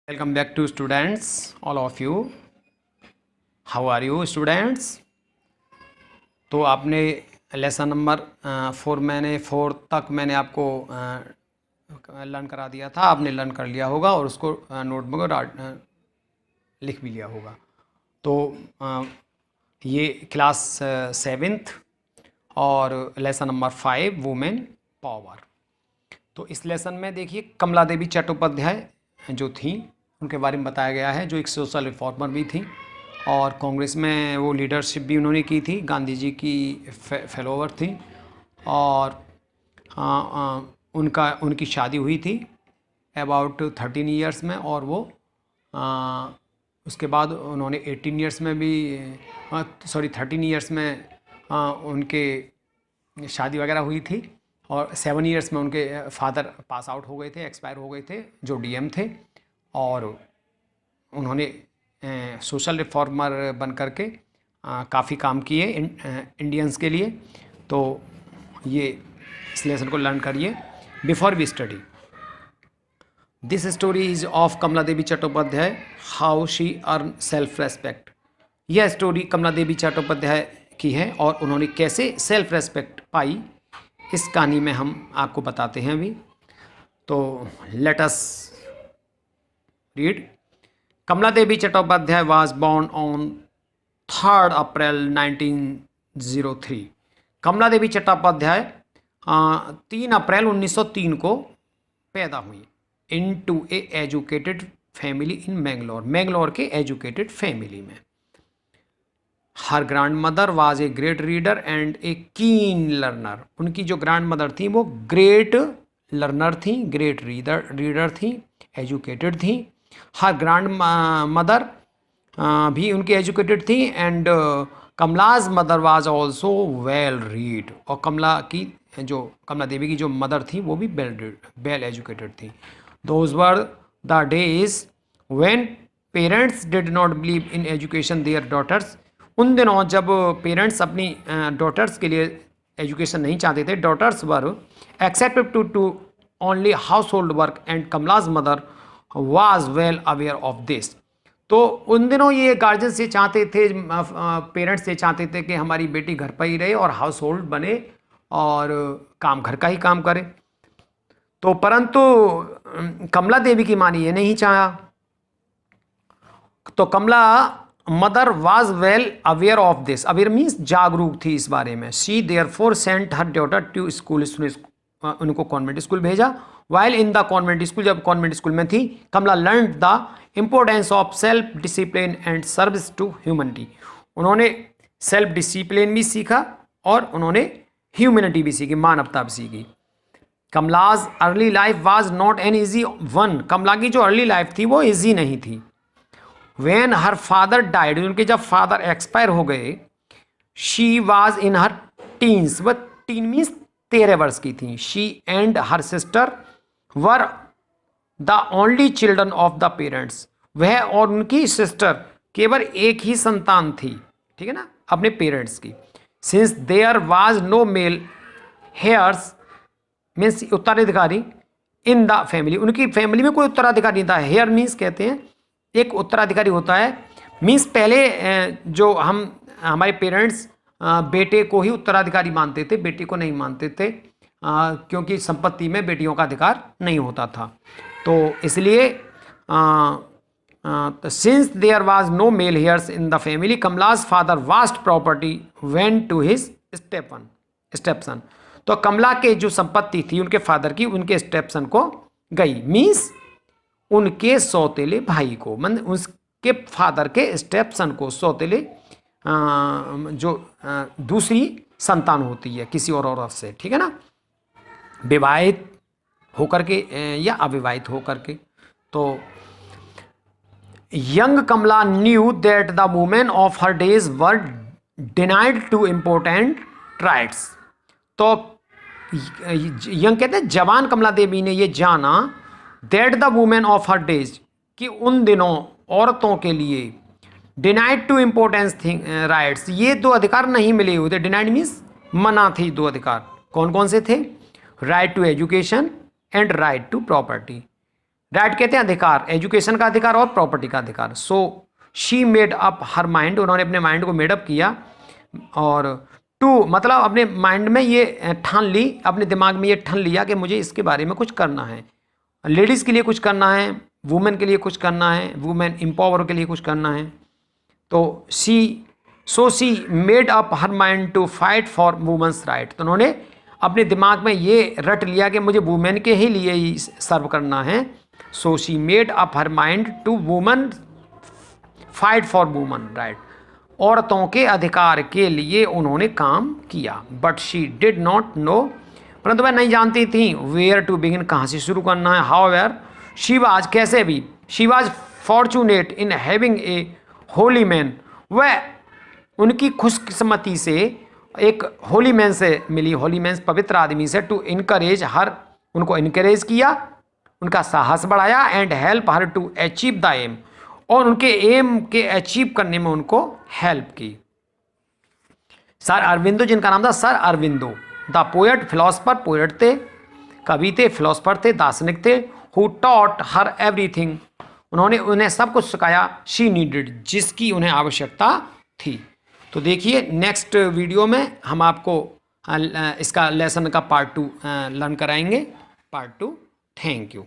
Welcome back to students, all of you. How are you students? तो आपने lesson number 4 तक मैंने आपको लर्न करा दिया था, आपने लर्न कर लिया होगा और उसको नोटबुक में लिख भी लिया होगा। तो ये क्लास 7th और लेसन नंबर 5 वुमेन पावर। तो इस लेसन में देखिए कमला देवी चट्टोपाध्याय जो थी उनके बारे में बताया गया है, जो एक सोशल रिफॉर्मर भी थी और कांग्रेस में वो लीडरशिप भी उन्होंने की थी, गांधी जी की फेलोवर थी और उनकी शादी हुई थी अबाउट 13 ईयर्स में और वो उसके बाद उन्होंने 18 ईयर्स में भी 13 ईयर्स में उनके शादी वगैरह हुई थी और 7 ईयर्स में उनके फादर पास आउट हो गए थे, एक्सपायर हो गए थे, जो डीएम थे और उन्होंने सोशल रिफॉर्मर बन करके काफ़ी काम किए इंडियंस के लिए। तो ये इस लेसन को लर्न करिए। Before we study this story is of Kamala Devi Chattopadhyay, how she earn self respect. यह स्टोरी कमला देवी चट्टोपाध्याय की है और उन्होंने कैसे सेल्फ रेस्पेक्ट पाई, इस कहानी में हम आपको बताते हैं अभी। तो let us read. Kamala Devi Chattopadhyay was born on 3 अप्रैल 1903। कमला देवी चट्टोपाध्याय 3 अप्रैल 1903 को पैदा हुई into a educated family in Mangalore. Mangalore के एजुकेटेड फैमिली में। Her grandmother was a great reader and a keen learner. उनकी जो ग्रैंड मदर थी वो ग्रेट लर्नर थी, ग्रेट रीडर थी, एजुकेटेड थी। हर ग्रैंड मदर भी उनकी एजुकेटेड थी and Kamala's mother was also well read. और कमला देवी की जो मदर थी वो भी वेल एजुकेटेड थी। Those were the days when parents did not believe in education their daughters. उन दिनों जब पेरेंट्स अपनी डॉटर्स के लिए एजुकेशन नहीं चाहते थे। Daughters were accepted to only household work and Kamala's mother was well aware of this. तो उन दिनों ये गार्जियन से चाहते थे, पेरेंट्स से चाहते थे कि हमारी बेटी घर पर ही रहे और हाउस होल्ड बने और घर का ही काम करे। तो परंतु कमला देवी की माँ ने ये नहीं चाहा। तो Kamala mother was well aware of this. Aware means जागरूक थी इस बारे में। She therefore sent her daughter to school. उनको कॉन्वेंट स्कूल भेजा। While in the convent school, जब कॉन्वेंट स्कूल में थी, Kamala learn the importance of self discipline and service to humanity. उन्होंने सेल्फ डिसिप्लिन भी सीखा और उन्होंने ह्यूमनिटी भी सीखी, मानवता भी सीखी। Kamala's early life was not an easy one. Kamala की जो अर्ली लाइफ थी वो ईजी नहीं थी। When her father died, उनके जब फादर एक्सपायर हो गए, she was in her teens, वह टीन मीन्स 13 वर्ष की थी। She and her sister were the only children of the parents। वह और उनकी सिस्टर केवल एक ही संतान थी, ठीक है ना, अपने पेरेंट्स की। Since there was no male heirs, means उत्तराधिकारी इन द फैमिली, उनकी फैमिली में कोई उत्तराधिकारी नहीं था। हेयर मीन्स कहते हैं एक उत्तराधिकारी होता है। मीन्स पहले जो हमारे पेरेंट्स बेटे को ही उत्तराधिकारी मानते थे, बेटी को नहीं मानते थे, क्योंकि संपत्ति में बेटियों का अधिकार नहीं होता था। तो इसलिए since there was no male heirs in the family, Kamala's father vast property went to his stepson. तो कमला के जो संपत्ति थी उनके फादर की, उनके स्टेपसन को गई। मीन्स उनके सौतेले भाई को, मतलब उसके फादर के स्टेपसन को, सौतेले जो दूसरी संतान होती है किसी और औरत से, ठीक है ना, विवाहित होकर के या अविवाहित होकर के। तो young Kamala knew that the women of her days were denied to important rights. तो यंग कहते हैं जवान कमला देवी ने ये जाना that the women of her days, कि उन दिनों औरतों के लिए डिनाइड टू इम्पोर्टेंस राइट्स, ये 2 अधिकार नहीं मिले हुए थे। डिनाइड मीन्स मना थी 2 अधिकार। कौन कौन से थे? Right to education and right to property. Right कहते हैं अधिकार, एजुकेशन का अधिकार और प्रॉपर्टी का अधिकार। सो she made up her mind, उन्होंने अपने माइंड को मेडअप किया, और टू मतलब अपने माइंड में ये ठान ली, अपने दिमाग में ये ठान लिया कि मुझे इसके बारे में कुछ करना है, लेडीज़ के लिए कुछ करना है, वुमेन के लिए कुछ करना है, वुमेन एम्पावर के लिए कुछ करना है। तो she made up her mind to fight for women's right, तो उन्होंने अपने दिमाग में ये रट लिया कि मुझे वुमेन के ही लिए ही सर्व करना है। So she made up her mind to women fight for women right, औरतों के अधिकार के लिए उन्होंने काम किया। But she did not know, परंतु वह नहीं जानती थी वेयर टू बिगिन, कहाँ से शुरू करना है। हाउएवर शी वाज, कैसे भी, she was fortunate in having a Holi man, वह उनकी खुशकिस्मती से एक होली मैन से मिली, होली मैन पवित्र आदमी से, टू इनकरेज हर, उनको इनकरेज किया, उनका साहस बढ़ाया, and help her to achieve the aim, और उनके एम के अचीव करने में उनको हेल्प की। सर अरविंदो, जिनका नाम था sir Aurobindo, the poet philosopher, poet थे, कवि थे, फिलोसफर थे, दार्शनिक थे, हु टॉट हर एवरीथिंग, उन्होंने उन्हें सब कुछ सिखाया, शी नीडेड, जिसकी उन्हें आवश्यकता थी। तो देखिए नेक्स्ट वीडियो में हम आपको इसका लेसन का पार्ट 2 लर्न कराएंगे, पार्ट 2। Thank you.